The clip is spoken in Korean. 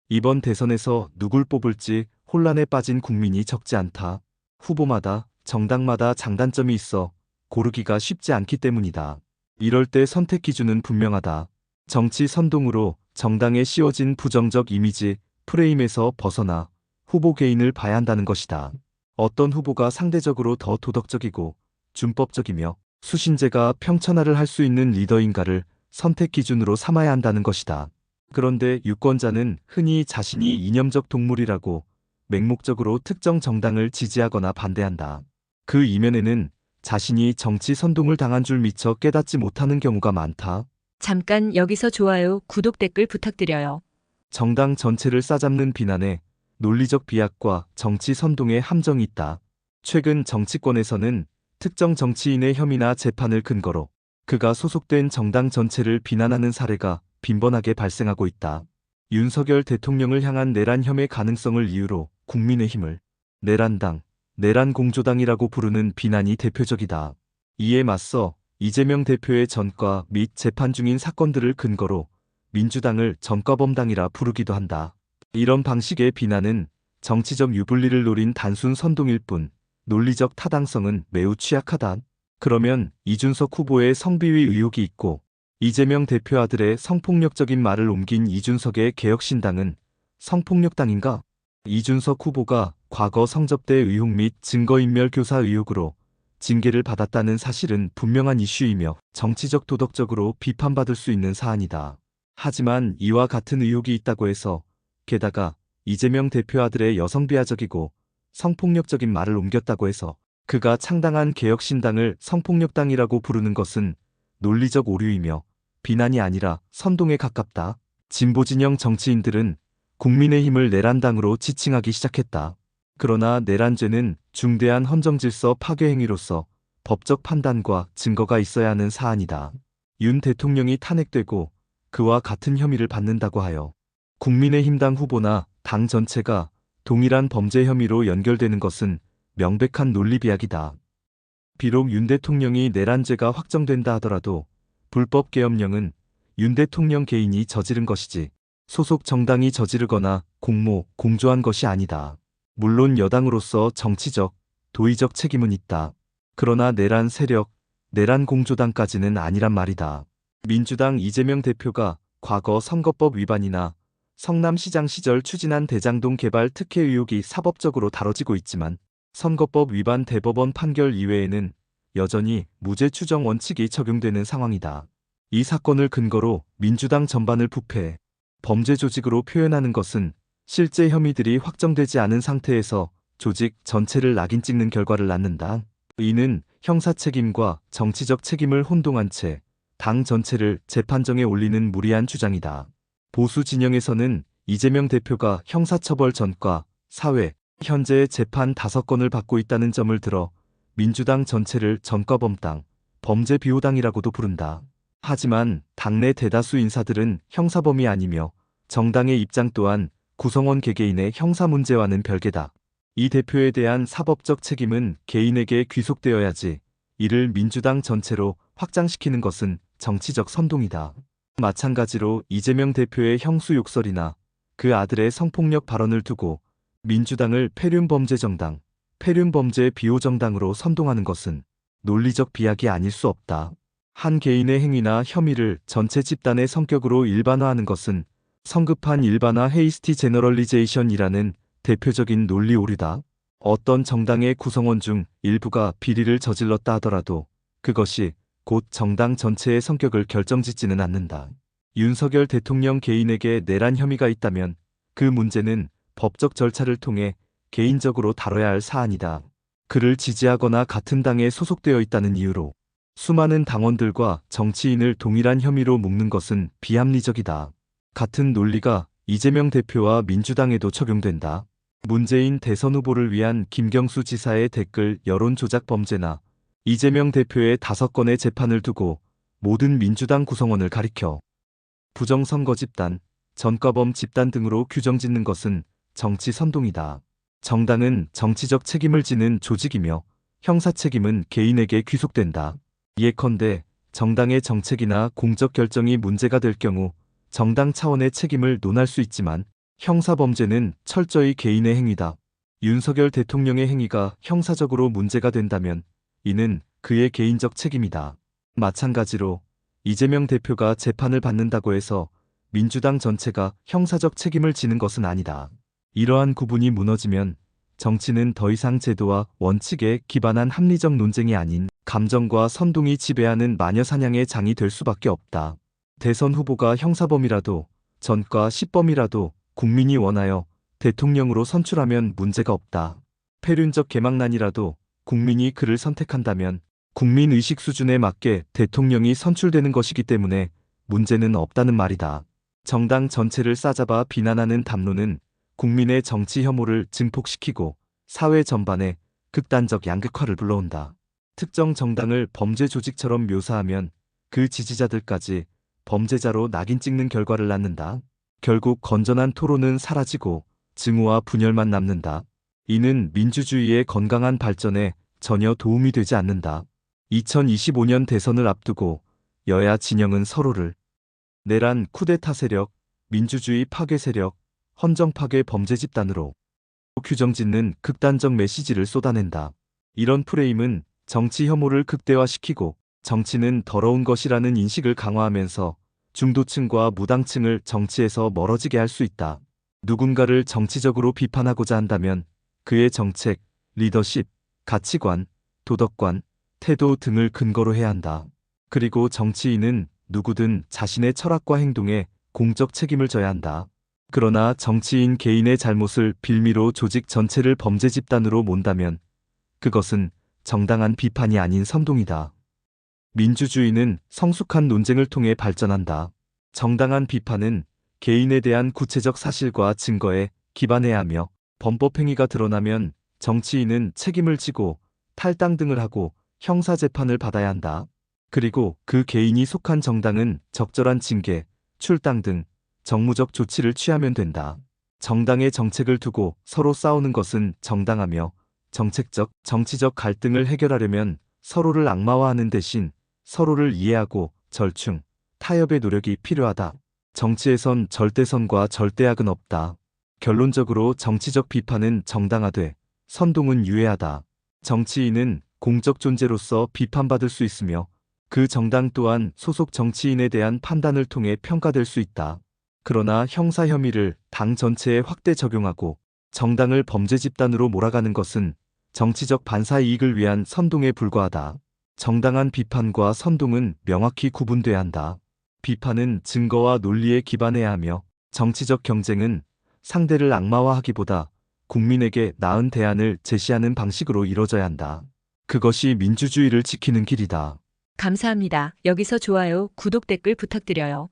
이번 대선에서 누굴 뽑을지 혼란에 빠진 국민이 적지 않다. 후보마다, 정당마다 장단점이 있어 고르기가 쉽지 않기 때문이다. 이럴 때 선택 기준은 분명하다. 정치 선동으로 정당에 씌워진 부정적 이미지, 프레임에서 벗어나 후보 개인을 봐야 한다는 것이다. 어떤 후보가 상대적으로 더 도덕적이고 준법적이며 수신제가 평천하를 할 수 있는 리더인가를 선택 기준으로 삼아야 한다는 것이다. 그런데 유권자는 흔히 자신이 이념적 동물이라고 맹목적으로 특정 정당을 지지하거나 반대한다. 그 이면에는 자신이 정치 선동을 당한 줄 미처 깨닫지 못하는 경우가 많다. 잠깐 여기서 좋아요, 구독, 댓글 부탁드려요. 정당 전체를 싸잡는 비난에 논리적 비약과 정치 선동의 함정이 있다. 최근 정치권에서는 특정 정치인의 혐의나 재판을 근거로 그가 소속된 정당 전체를 비난하는 사례가 빈번하게 발생하고 있다. 윤석열 대통령을 향한 내란 혐의 가능성을 이유로 국민의힘을 내란당, 내란공조당이라고 부르는 비난이 대표적이다. 이에 맞서 이재명 대표의 전과 및 재판 중인 사건들을 근거로 민주당을 전과범당이라 부르기도 한다. 이런 방식의 비난은 정치적 유불리를 노린 단순 선동일 뿐 논리적 타당성은 매우 취약하다. 그러면 이준석 후보의 성비위 의혹이 있고 이재명 대표 아들의 성폭력적인 말을 옮긴 이준석의 개혁신당은 성폭력당인가? 이준석 후보가 과거 성접대 의혹 및 증거인멸 교사 의혹으로 징계를 받았다는 사실은 분명한 이슈이며 정치적 도덕적으로 비판받을 수 있는 사안이다. 하지만 이와 같은 의혹이 있다고 해서 게다가 이재명 대표 아들의 여성비하적이고 성폭력적인 말을 옮겼다고 해서 그가 창당한 개혁신당을 성폭력당이라고 부르는 것은 논리적 오류이며 비난이 아니라 선동에 가깝다. 진보진영 정치인들은 국민의힘을 내란당으로 지칭하기 시작했다. 그러나 내란죄는 중대한 헌정질서 파괴 행위로서 법적 판단과 증거가 있어야 하는 사안이다. 윤 대통령이 탄핵되고 그와 같은 혐의를 받는다고 하여 국민의힘당 후보나 당 전체가 동일한 범죄 혐의로 연결되는 것은 명백한 논리비약이다. 비록 윤 대통령이 내란죄가 확정된다 하더라도 불법계엄령은 윤 대통령 개인이 저지른 것이지 소속 정당이 저지르거나 공모, 공조한 것이 아니다. 물론 여당으로서 정치적, 도의적 책임은 있다. 그러나 내란 세력, 내란 공조당까지는 아니란 말이다. 민주당 이재명 대표가 과거 선거법 위반이나 성남시장 시절 추진한 대장동 개발 특혜 의혹이 사법적으로 다뤄지고 있지만 선거법 위반 대법원 판결 이외에는 여전히 무죄 추정 원칙이 적용되는 상황이다. 이 사건을 근거로 민주당 전반을 부패, 범죄 조직으로 표현하는 것은 실제 혐의들이 확정되지 않은 상태에서 조직 전체를 낙인 찍는 결과를 낳는다. 이는 형사 책임과 정치적 책임을 혼동한 채 당 전체를 재판정에 올리는 무리한 주장이다. 보수 진영에서는 이재명 대표가 형사처벌 전과 사회, 현재 재판 5건을 받고 있다는 점을 들어 민주당 전체를 전과범당, 범죄 비호당이라고도 부른다. 하지만 당내 대다수 인사들은 형사범이 아니며 정당의 입장 또한 구성원 개개인의 형사 문제와는 별개다. 이 대표에 대한 사법적 책임은 개인에게 귀속되어야지 이를 민주당 전체로 확장시키는 것은 정치적 선동이다. 마찬가지로 이재명 대표의 형수 욕설이나 그 아들의 성폭력 발언을 두고 민주당을 폐륜범죄정당, 폐륜범죄 비호정당으로 선동하는 것은 논리적 비약이 아닐 수 없다. 한 개인의 행위나 혐의를 전체 집단의 성격으로 일반화하는 것은 성급한 일반화 헤이스티 제너럴리제이션이라는 대표적인 논리 오류다. 어떤 정당의 구성원 중 일부가 비리를 저질렀다 하더라도 그것이 곧 정당 전체의 성격을 결정짓지는 않는다. 윤석열 대통령 개인에게 내란 혐의가 있다면 그 문제는 법적 절차를 통해 개인적으로 다뤄야 할 사안이다. 그를 지지하거나 같은 당에 소속되어 있다는 이유로 수많은 당원들과 정치인을 동일한 혐의로 묶는 것은 비합리적이다. 같은 논리가 이재명 대표와 민주당에도 적용된다. 문재인 대선 후보를 위한 김경수 지사의 댓글 여론 조작 범죄나 이재명 대표의 5건의 재판을 두고 모든 민주당 구성원을 가리켜 부정선거 집단, 전과범 집단 등으로 규정짓는 것은 정치 선동이다. 정당은 정치적 책임을 지는 조직이며 형사 책임은 개인에게 귀속된다. 예컨대 정당의 정책이나 공적 결정이 문제가 될 경우 정당 차원의 책임을 논할 수 있지만 형사범죄는 철저히 개인의 행위다. 윤석열 대통령의 행위가 형사적으로 문제가 된다면 이는 그의 개인적 책임이다. 마찬가지로 이재명 대표가 재판을 받는다고 해서 민주당 전체가 형사적 책임을 지는 것은 아니다. 이러한 구분이 무너지면 정치는 더 이상 제도와 원칙에 기반한 합리적 논쟁이 아닌 감정과 선동이 지배하는 마녀사냥의 장이 될 수밖에 없다. 대선 후보가 형사범이라도 전과 시범이라도 국민이 원하여 대통령으로 선출하면 문제가 없다. 폐륜적 개망난이라도 국민이 그를 선택한다면 국민 의식 수준에 맞게 대통령이 선출되는 것이기 때문에 문제는 없다는 말이다. 정당 전체를 싸잡아 비난하는 담론은 국민의 정치 혐오를 증폭시키고 사회 전반에 극단적 양극화를 불러온다. 특정 정당을 범죄 조직처럼 묘사하면 그 지지자들까지 범죄자로 낙인 찍는 결과를 낳는다. 결국 건전한 토론은 사라지고 증오와 분열만 남는다. 이는 민주주의의 건강한 발전에 전혀 도움이 되지 않는다. 2025년 대선을 앞두고 여야 진영은 서로를 내란 쿠데타 세력, 민주주의 파괴 세력, 헌정 파괴 범죄 집단으로 규정짓는 극단적 메시지를 쏟아낸다. 이런 프레임은 정치 혐오를 극대화시키고 정치는 더러운 것이라는 인식을 강화하면서 중도층과 무당층을 정치에서 멀어지게 할 수 있다. 누군가를 정치적으로 비판하고자 한다면 그의 정책, 리더십, 가치관, 도덕관, 태도 등을 근거로 해야 한다. 그리고 정치인은 누구든 자신의 철학과 행동에 공적 책임을 져야 한다. 그러나 정치인 개인의 잘못을 빌미로 조직 전체를 범죄 집단으로 몬다면 그것은 정당한 비판이 아닌 선동이다. 민주주의는 성숙한 논쟁을 통해 발전한다. 정당한 비판은 개인에 대한 구체적 사실과 증거에 기반해야 하며 범법행위가 드러나면 정치인은 책임을 지고 탈당 등을 하고 형사재판을 받아야 한다. 그리고 그 개인이 속한 정당은 적절한 징계, 출당 등 정무적 조치를 취하면 된다. 정당의 정책을 두고 서로 싸우는 것은 정당하며 정책적, 정치적 갈등을 해결하려면 서로를 악마화하는 대신 서로를 이해하고 절충, 타협의 노력이 필요하다. 정치에선 절대선과 절대악은 없다. 결론적으로 정치적 비판은 정당화돼 선동은 유해하다. 정치인은 공적 존재로서 비판받을 수 있으며 그 정당 또한 소속 정치인에 대한 판단을 통해 평가될 수 있다. 그러나 형사 혐의를 당 전체에 확대 적용하고 정당을 범죄 집단으로 몰아가는 것은 정치적 반사 이익을 위한 선동에 불과하다. 정당한 비판과 선동은 명확히 구분돼야 한다. 비판은 증거와 논리에 기반해야 하며 정치적 경쟁은 상대를 악마화하기보다 국민에게 나은 대안을 제시하는 방식으로 이뤄져야 한다. 그것이 민주주의를 지키는 길이다. 감사합니다. 여기서 좋아요, 구독, 댓글 부탁드려요.